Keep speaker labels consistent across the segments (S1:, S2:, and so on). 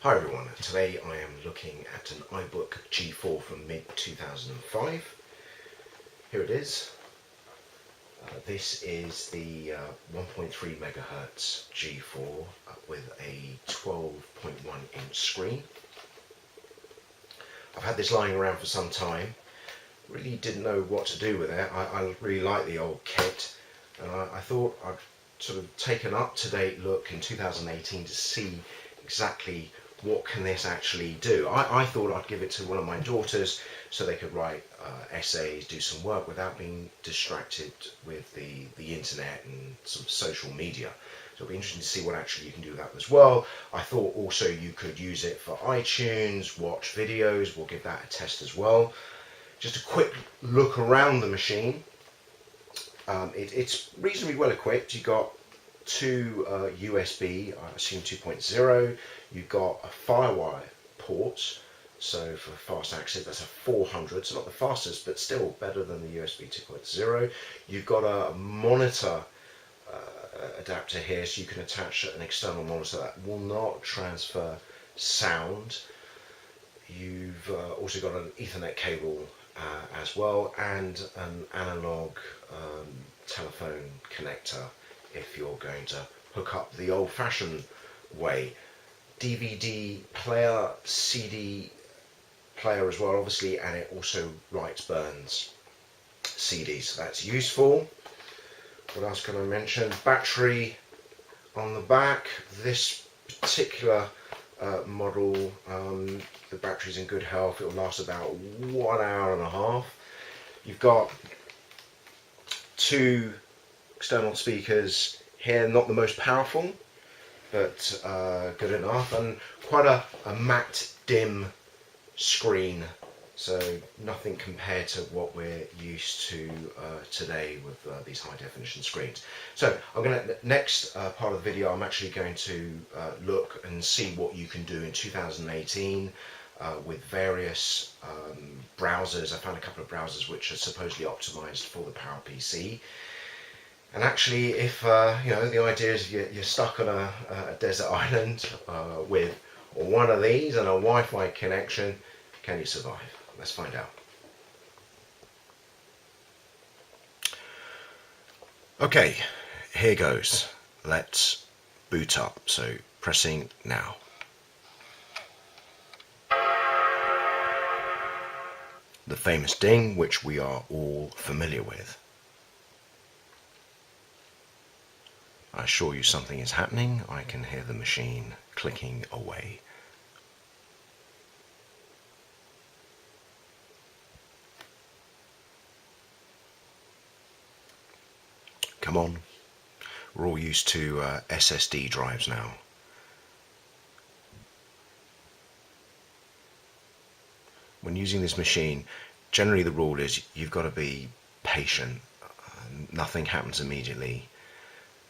S1: Hi everyone, today I am looking at an iBook G4 from mid-2005. Here it is. This is the 1.3 megahertz G4 with a 12.1 inch screen. I've had this lying around for some time. Really didn't know what to do with it. I really like the old kit, and I thought I'd sort of take an up-to-date look in 2018 to see exactly what can this actually do. I thought I'd give it to one of my daughters so they could write essays, do some work without being distracted with the internet and some social media. So it'll be interesting to see what actually you can do with that as well. I thought also you could use it for iTunes, watch videos. We'll give that a test as well. Just a quick look around the machine. It's reasonably well equipped. You've got two USB, I assume 2.0. You've got a Firewire port, so for fast access that's a 400, so not the fastest but still better than the USB 2.0. You've got a monitor adapter here, so you can attach an external monitor that will not transfer sound. You've also got an Ethernet cable as well, and an analog telephone connector if you're going to hook up the old-fashioned way. DVD player, CD player as well obviously, and it also burns CDs, so that's useful. What else can I mention? Battery on the back. This particular model, the battery's in good health. It'll last about 1 hour and a half. You've got two external speakers here, not the most powerful, but good enough, and quite a matte dim screen, so nothing compared to what we're used to today with these high definition screens. So I'm going to, next part of the video, I'm actually going to look and see what you can do in 2018 with various browsers. I found a couple of browsers which are supposedly optimized for the PowerPC. And actually, if you know, the idea is you're stuck on a desert island with one of these and a Wi-Fi connection, can you survive? Let's find out. Okay, here goes. Let's boot up. So pressing now. The famous ding, which we are all familiar with. I assure you something is happening. I can hear the machine clicking away. Come on. We're all used to SSD drives now. When using this machine, generally the rule is you've got to be patient. Nothing happens immediately.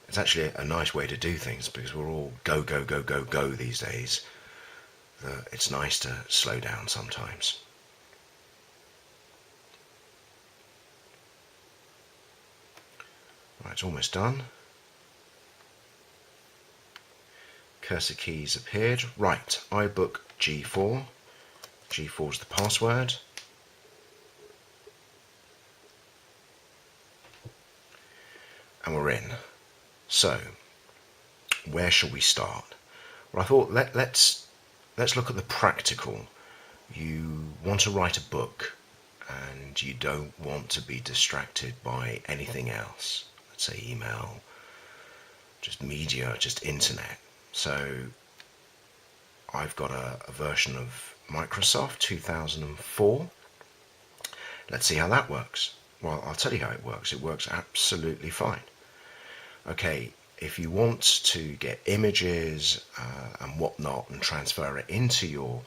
S1: It's actually a nice way to do things because we're all go, go, go, go, go these days. It's nice to slow down sometimes. Right, it's almost done. Cursor keys appeared. Right, iBook G4. G4 is the password. And we're in. So, where shall we start? Well, I thought let's look at the practical. You want to write a book, and you don't want to be distracted by anything else. Let's say email, just media, just internet. So, I've got a version of Microsoft 2004. Let's see how that works. Well, I'll tell you how it works. It works absolutely fine. Okay, if you want to get images and whatnot and transfer it into your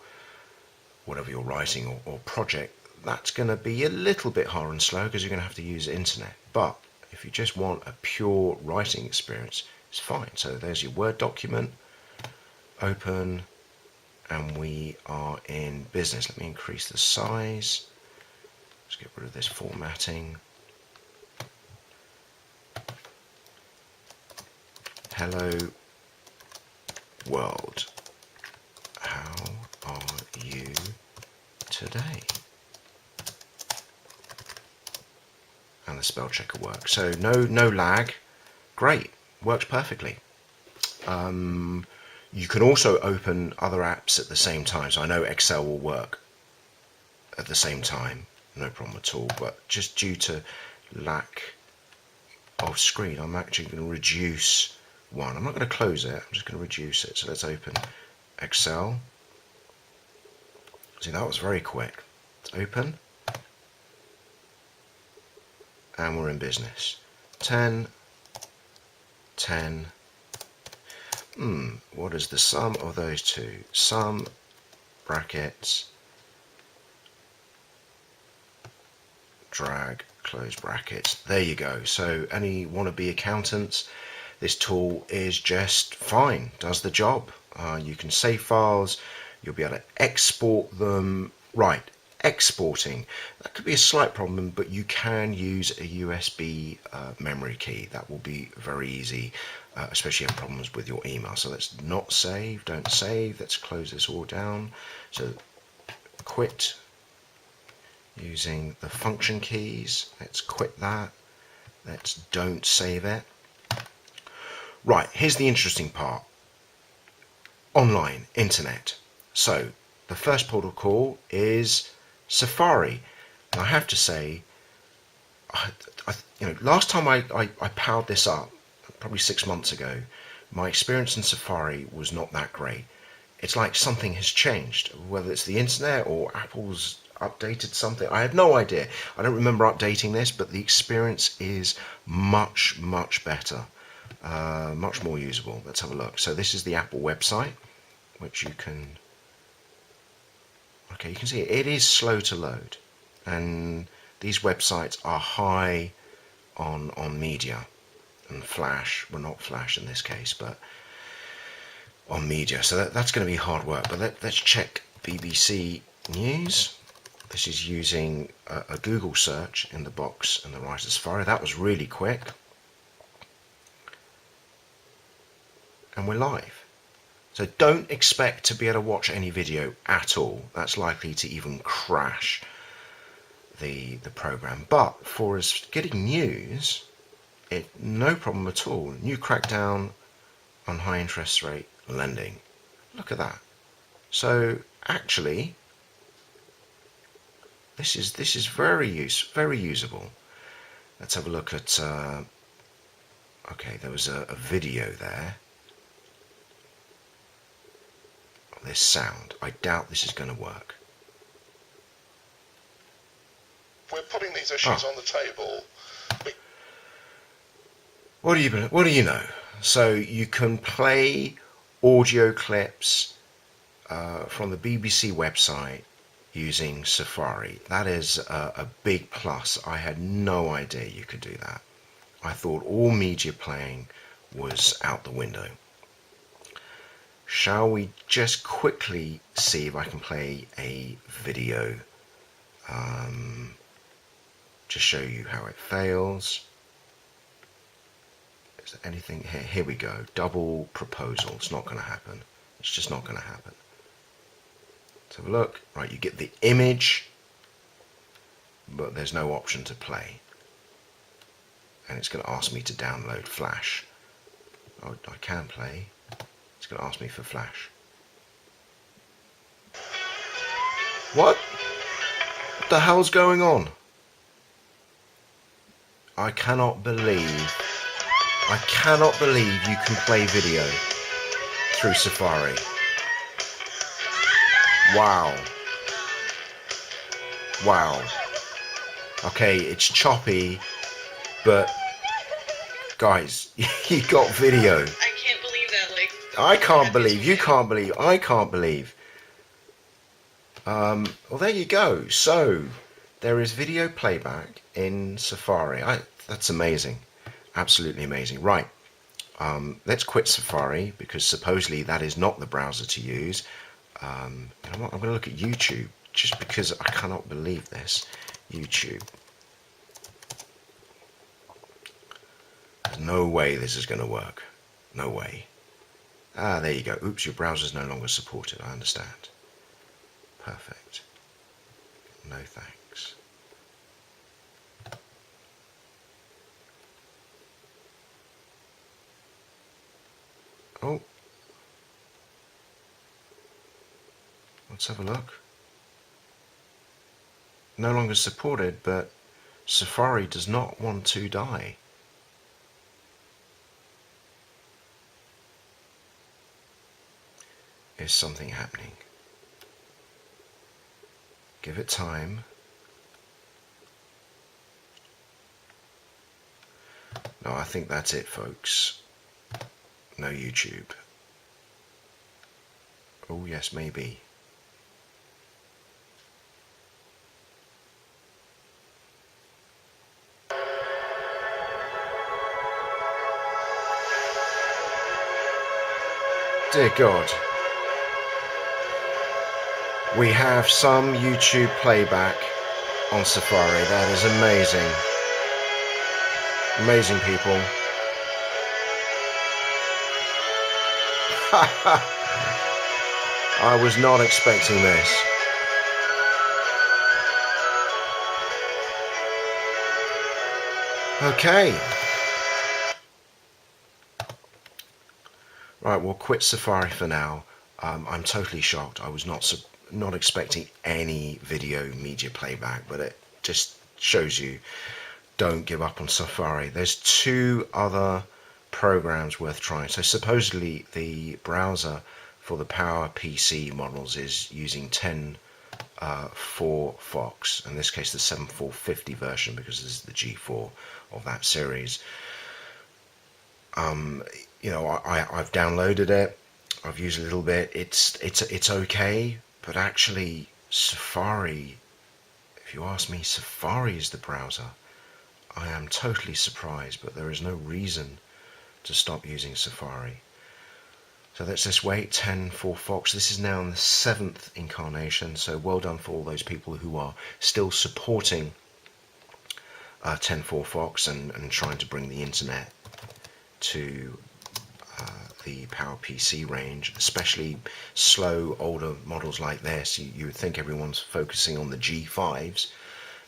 S1: whatever you're writing or project, that's going to be a little bit hard and slow because you're going to have to use the internet. But if you just want a pure writing experience, it's fine. So there's your Word document, open, and we are in business. Let me increase the size. Let's get rid of this formatting. Hello world, how you today. And the spell checker works. So no lag. Great. Works perfectly. You can also open other apps at the same time. So I know Excel will work at the same time. No problem at all. But just due to lack of screen, I'm actually going to reduce one. I'm not going to close it. I'm just going to reduce it. So let's open Excel. See, that was very quick. Let's open. And we're in business. 10, 10. What is the sum of those two? Sum, brackets, drag, close brackets. There you go. So any wannabe accountants, this tool is just fine. Does the job. You can save files. You'll be able to export them. Right. Exporting, that could be a slight problem, but you can use a USB memory key. That will be very easy, especially if you have problems with your email. So let's not save, don't save. Let's close this all down. So quit using the function keys. Let's quit that. Let's don't save it. Right, here's the interesting part. Online, internet. So the first port of call is Safari. And I have to say, last time I powered this up, probably 6 months ago, my experience in Safari was not that great. It's like something has changed, whether it's the internet or Apple's updated something. I had no idea. I don't remember updating this, but the experience is much, much better, much more usable. Let's have a look. So this is the Apple website, which you can... Okay, you can see it is slow to load, and these websites are high on media and flash. Well, not flash in this case, but on media. So that's going to be hard work. But let's check BBC News. This is using a Google search in the box and the right of Safari. That was really quick, and we're live. So don't expect to be able to watch any video at all. That's likely to even crash the program. But for us getting news, no problem at all. New crackdown on high interest rate lending. Look at that. So actually, this is very usable. Let's have a look at. Okay, there was a video there. This sound. I doubt this is going to work.
S2: We're putting these issues on the table.
S1: What do you know? So you can play audio clips from the BBC website using Safari. That is a big plus. I had no idea you could do that. I thought all media playing was out the window. Shall we just quickly see if I can play a video, to show you how it fails. Is there anything here? Here we go. Double proposal. It's not going to happen. It's just not going to happen. Let's have a look. Right, you get the image, but there's no option to play. And it's going to ask me to download Flash. Oh, I can play. It's going to ask me for Flash. What? What the hell's going on? I cannot believe you can play video through Safari. Wow. Wow. Okay, it's choppy, but guys, you got video. I can't believe, you can't believe, I can't believe. Well, there you go. So, there is video playback in Safari. That's amazing. Absolutely amazing. Right. Let's quit Safari, because supposedly that is not the browser to use. You know what? I'm going to look at YouTube, just because I cannot believe this. YouTube. There's no way this is going to work. No way. Ah, there you go. Oops, your browser is no longer supported. I understand. perfect. No thanks. Oh, let's have a look. No longer supported, but Safari does not want to die. Is something happening? Give it time. No, I think that's it, folks. No YouTube. Oh yes, maybe. Dear God. We have some YouTube playback on Safari. That is amazing. Amazing, people. I was not expecting this. Okay. Right, we'll quit Safari for now. I'm totally shocked. I was not expecting any video media playback, but it just shows you don't give up on Safari. There's two other programs worth trying. So supposedly the browser for the PowerPC models is using 10.4 Fox, in this case the 7450 version, because this is the G4 of that series. You know, I've downloaded it, I've used a little bit, it's okay, but actually Safari, if you ask me, Safari is the browser. I am totally surprised, but there is no reason to stop using Safari. So let's just wait. 10.4 Fox. This is now in the 7th incarnation, so well done for all those people who are still supporting 10.4 Fox and trying to bring the internet to the PowerPC range, especially slow older models like this. You would think everyone's focusing on the G5s.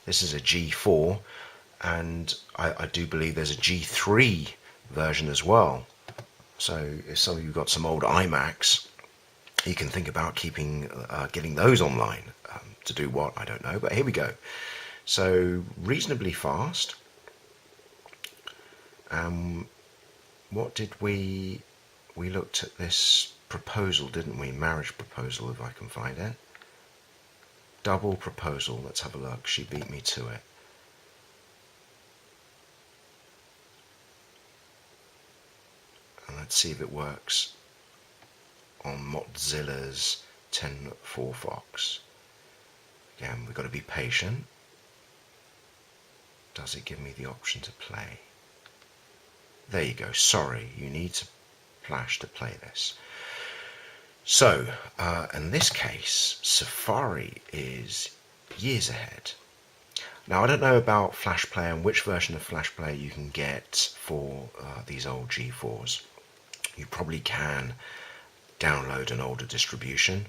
S1: This is a G4, and I do believe there's a G3 version as well. So if some of you got some old iMacs, you can think about getting those online. To do what, I don't know, but here we go. So reasonably fast. What did we looked at this proposal, didn't we? Marriage proposal, if I can find it. Double proposal, let's have a look. She beat me to it. And let's see if it works on Mozilla's 10.4 Fox. Again, we've got to be patient. Does it give me the option to play? There you go. Sorry, you need to flash to play this. So, in this case, Safari is years ahead. Now, I don't know about Flash Player and which version of Flash Player you can get for these old G4s. You probably can download an older distribution.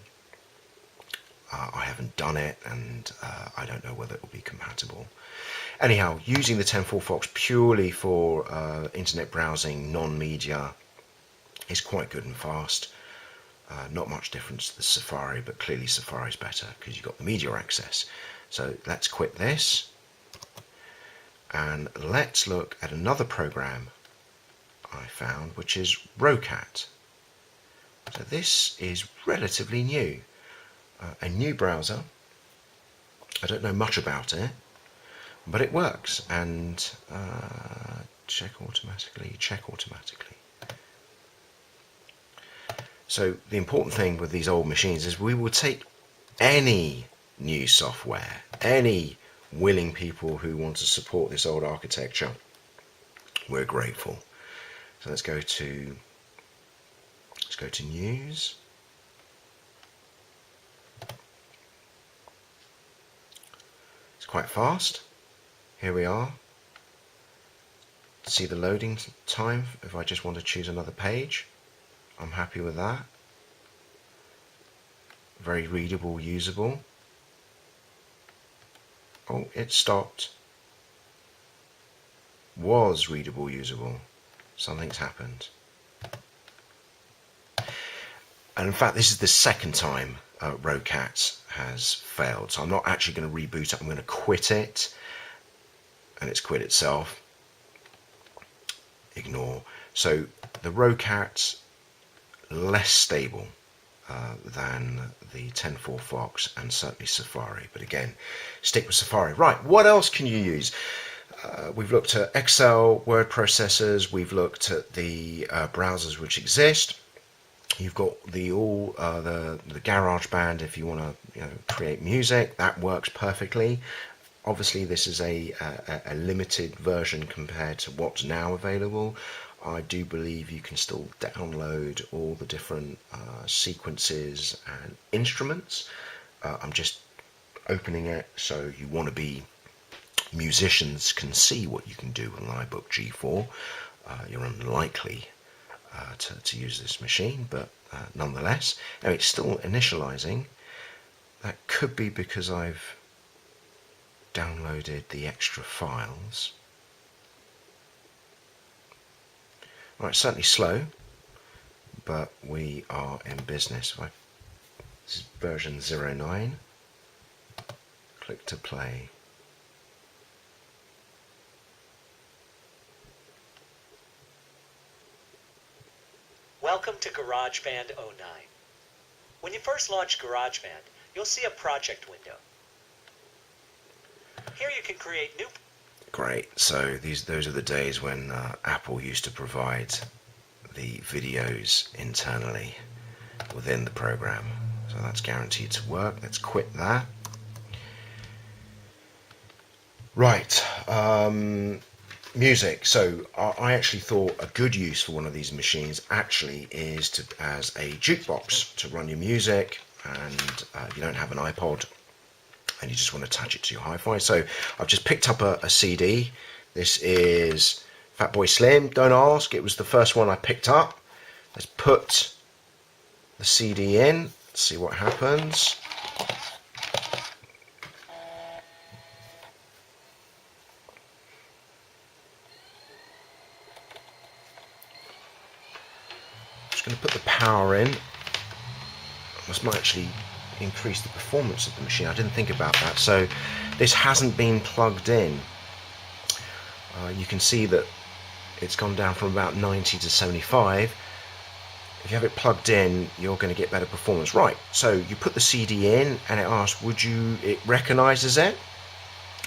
S1: I haven't done it, and I don't know whether it will be compatible. Anyhow, using the 10.4 Fox purely for internet browsing, non-media, is quite good and fast. Not much difference to the Safari, but clearly Safari is better because you've got the media access. So let's quit this, and let's look at another program I found, which is Rocat. So this is relatively new. A new browser. I don't know much about it, but it works. And check automatically. So the important thing with these old machines is we will take any new software, any willing people who want to support this old architecture. We're grateful. So let's go to news. It's quite fast. Here we are. See the loading time if I just want to choose another page. I'm happy with that. very readable, usable. Oh, it stopped. Was readable, usable. Something's happened. And in fact, this is the second time Rocat has failed. So I'm not actually going to reboot it. I'm going to quit it. And it's quit itself. Ignore. So the Rocat, less stable than the 10.4 Fox and certainly Safari. But again, stick with Safari. Right, what else can you use? We've looked at Excel, word processors. We've looked at the browsers which exist. You've got the GarageBand if you want to create music. That works perfectly. Obviously, this is a limited version compared to what's now available. I do believe you can still download all the different sequences and instruments. I'm just opening it so you want to be musicians can see what you can do with an iBook G4. You're unlikely to use this machine, but nonetheless, now it's still initializing. That could be because I've downloaded the extra files. Right, certainly slow, but we are in business. This is version 09. Click to play.
S3: Welcome to GarageBand 09. When you first launch GarageBand, you'll see a project window. Here you can create new...
S1: Great, so those are the days when Apple used to provide the videos internally within the program. So that's guaranteed to work. Let's quit that. Right, music. So I actually thought a good use for one of these machines actually is as a jukebox to run your music, and you don't have an iPod and you just want to attach it to your hi-fi. So I've just picked up a CD. This is Fatboy Slim. Don't ask, it was the first one I picked up. Let's put the CD in, see what happens. Just going to put the power in. This might actually increase the performance of the machine. I didn't think about that. So this hasn't been plugged in. You can see that it's gone down from about 90 to 75. If you have it plugged in, you're going to get better performance. Right, so you put the CD in and it asks, it recognizes it,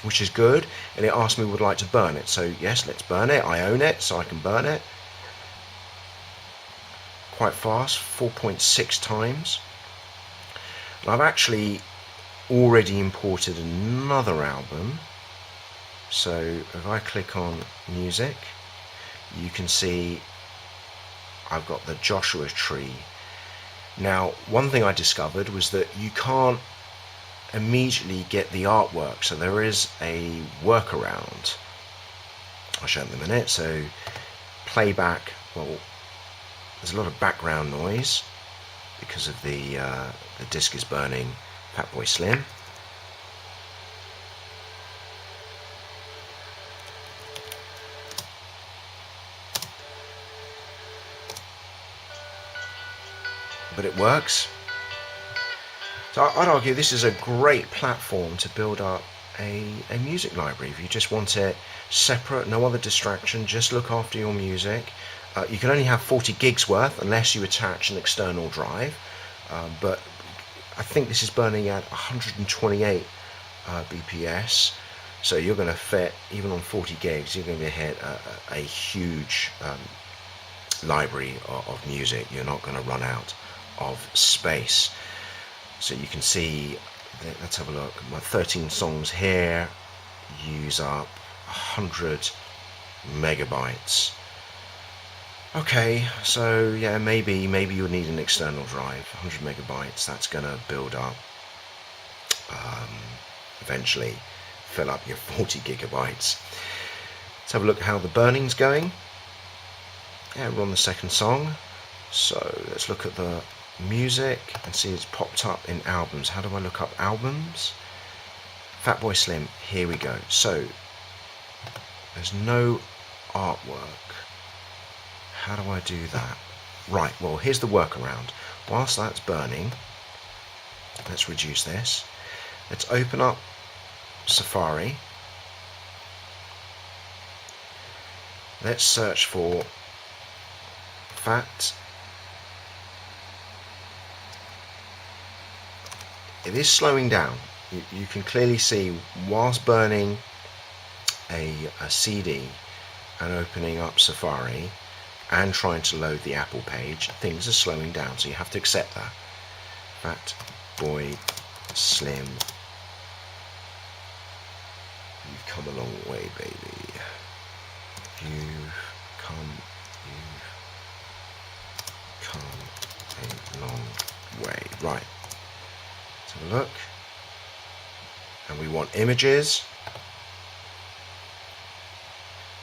S1: which is good, and it asked me would I like to burn it. So yes, let's burn it. I own it, so I can burn it. Quite fast, 4.6 times. And I've actually already imported another album. So if I click on music, you can see I've got the Joshua Tree. Now, one thing I discovered was that you can't immediately get the artwork, so there is a workaround. I'll show it in a minute. So playback, well, there's a lot of background noise because of the disc is burning Fatboy Slim. But it works. So I'd argue this is a great platform to build up a music library. If you just want it separate, no other distraction, just look after your music. You can only have 40 gigs worth unless you attach an external drive, but I think this is burning at 128 BPS, so you're going to fit, even on 40 gigs, you're going to hit a huge library of music. You're not going to run out of space. So you can see, let's have a look, my 13 songs here use up 100 megabytes. Okay, so yeah, maybe you'll need an external drive. 100 megabytes, that's going to build up, eventually fill up your 40 gigabytes. Let's have a look at how the burning's going. Yeah, we're on the second song. So let's look at the music and see it's popped up in albums. How do I look up albums? Fatboy Slim, here we go. So there's no artwork. How do I do that? Right, well, here's the workaround. Whilst that's burning, let's reduce this. Let's open up Safari. Let's search for Fat. It is slowing down. You can clearly see whilst burning a CD and opening up Safari and trying to load the Apple page, things are slowing down, so you have to accept that. Fat Boy Slim, you've come a long way, baby. You've come a long way. Right, let's have a look. And we want images.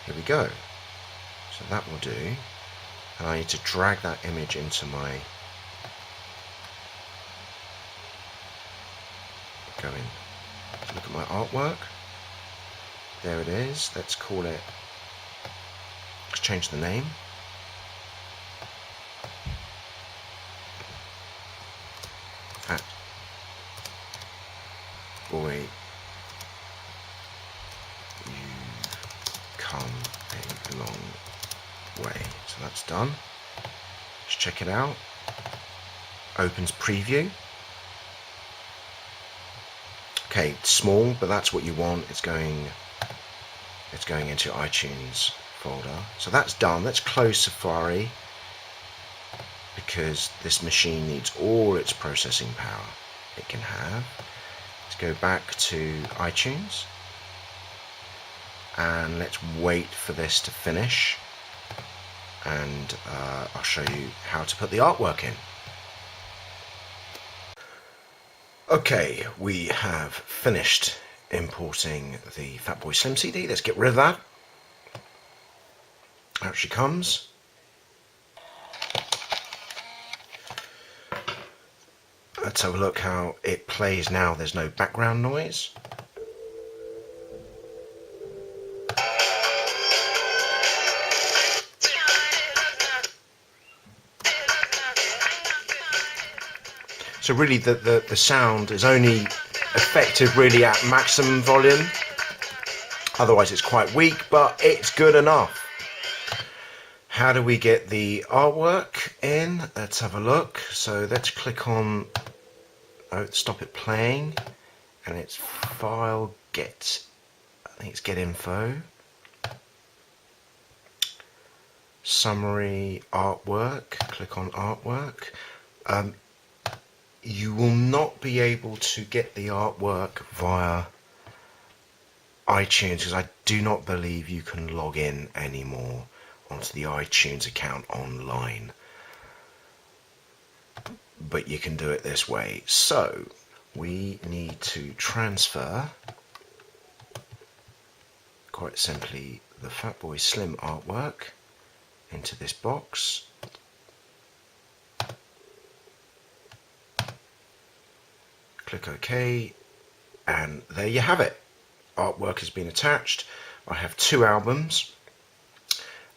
S1: Here we go. So that will do. And I need to drag that image into my look at my artwork. There it is. Let's call it, let's change the name. Fat Boy, you've come a long way. So that's done. Let's check it out. Opens preview. Okay, it's small, but that's what you want. It's going into your iTunes folder. So that's done. Let's close Safari because this machine needs all its processing power it can have. Let's go back to iTunes and let's wait for this to finish, and I'll show you how to put the artwork in. Okay, we have finished importing the Fatboy Slim CD. Let's get rid of that. Out she comes. Let's have a look how it plays now. There's no background noise. So really the sound is only effective really at maximum volume. Otherwise it's quite weak, but it's good enough. How do we get the artwork in? Let's have a look. So let's click on stop it playing, and it's file get, I think it's get info, summary, artwork. Click on artwork. You will not be able to get the artwork via iTunes because I do not believe you can log in anymore onto the iTunes account online, but you can do it this way. So we need to transfer, quite simply, the Fatboy Slim artwork into this box. Click OK, and there you have it. Artwork has been attached. I have 2 albums,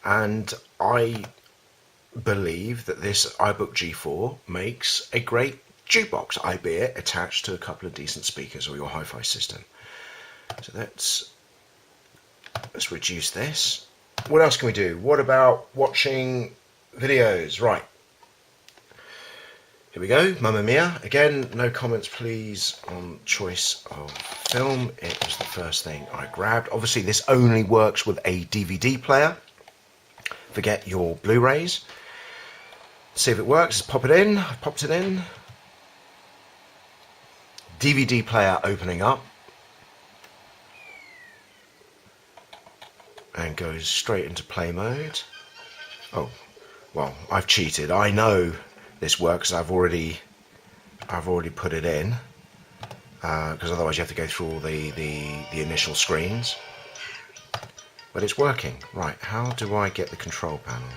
S1: and I believe that this iBook G4 makes a great jukebox, albeit attached to a couple of decent speakers or your hi-fi system. So let's reduce this. What else can we do? What about watching videos? Right. Here we go, Mamma Mia. Again, no comments please on choice of film. It was the first thing I grabbed. Obviously this only works with a DVD player. Forget your Blu-rays. See if it works. Pop it in. I've popped it in. DVD player opening up. And goes straight into play mode. Oh, well, I've cheated. I know this works. I've already put it in, because otherwise you have to go through all the initial screens. But it's working. Right, how do I get the control panel?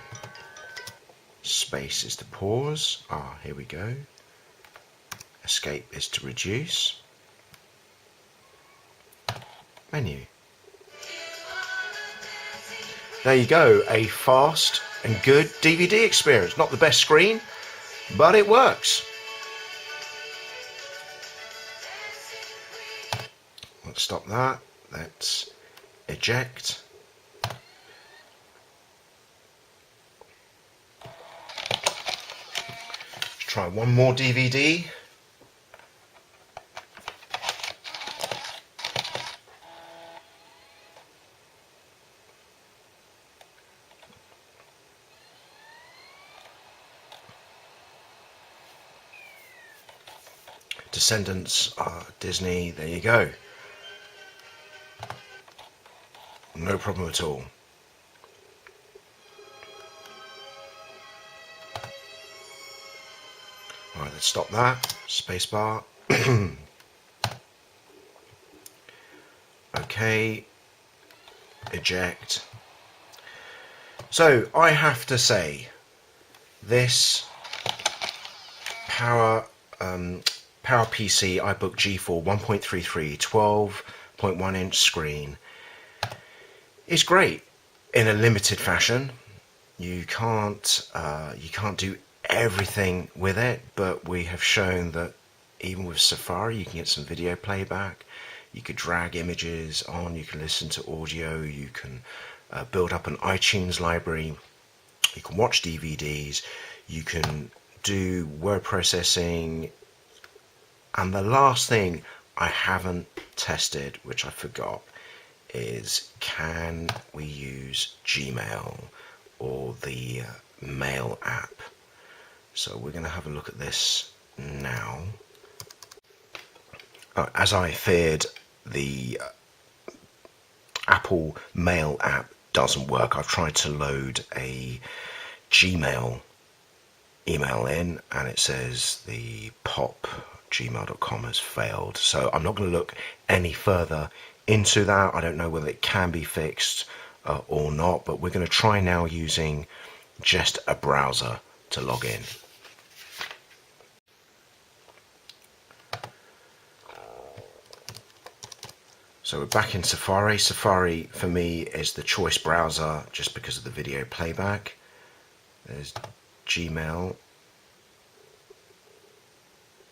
S1: Space is to pause. Here we go. Escape is to reduce. Menu. There you go, a fast and good DVD experience. Not the best screen, but it works. Let's stop that. Let's eject. Let's try one more DVD. Descendants, Disney, there you go. No problem at all. Alright, let's stop that. Spacebar. Okay. Eject. So, I have to say, this PowerPC iBook G4 1.33 12.1 inch screen is great in a limited fashion. You can't do everything with it, but we have shown that even with Safari you can get some video playback. You could drag images on, you can listen to audio, you can build up an iTunes library, you can watch DVDs, you can do word processing. And the last thing I haven't tested, which I forgot, is can we use Gmail or the Mail app? So we're going to have a look at this now. As I feared, the Apple Mail app doesn't work. I've tried to load a Gmail email in and it says the POP gmail.com has failed. So I'm not going to look any further into that. I don't know whether it can be fixed or not, but we're going to try now using just a browser to log in. So we're back in Safari. Safari for me is the choice browser just because of the video playback. There's Gmail.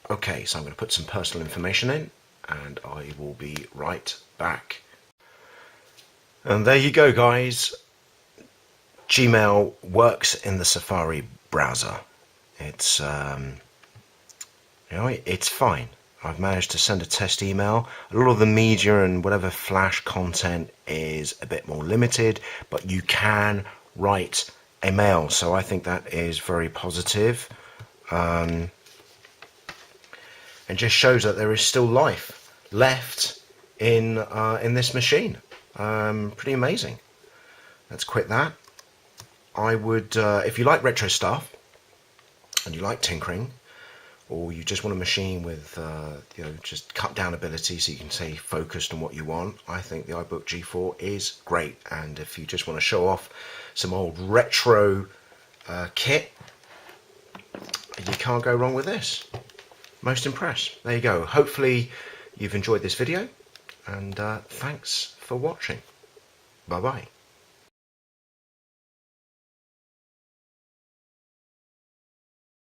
S1: Okay, so I'm going to put some personal information in and I will be right back. And there you go, guys. Gmail works in the Safari browser. It's it's fine. I've managed to send a test email. A lot of the media and whatever flash content is a bit more limited, but you can write a mail, so I think that is very positive. And just shows that there is still life left in this machine. Pretty amazing. Let's quit that. I would, if you like retro stuff and you like tinkering, or you just want a machine with just cut down ability so you can stay focused on what you want, I think the iBook G4 is great. And if you just want to show off some old retro kit, you can't go wrong with this. Most impressed. There you go. Hopefully you've enjoyed this video, and thanks for watching. Bye bye.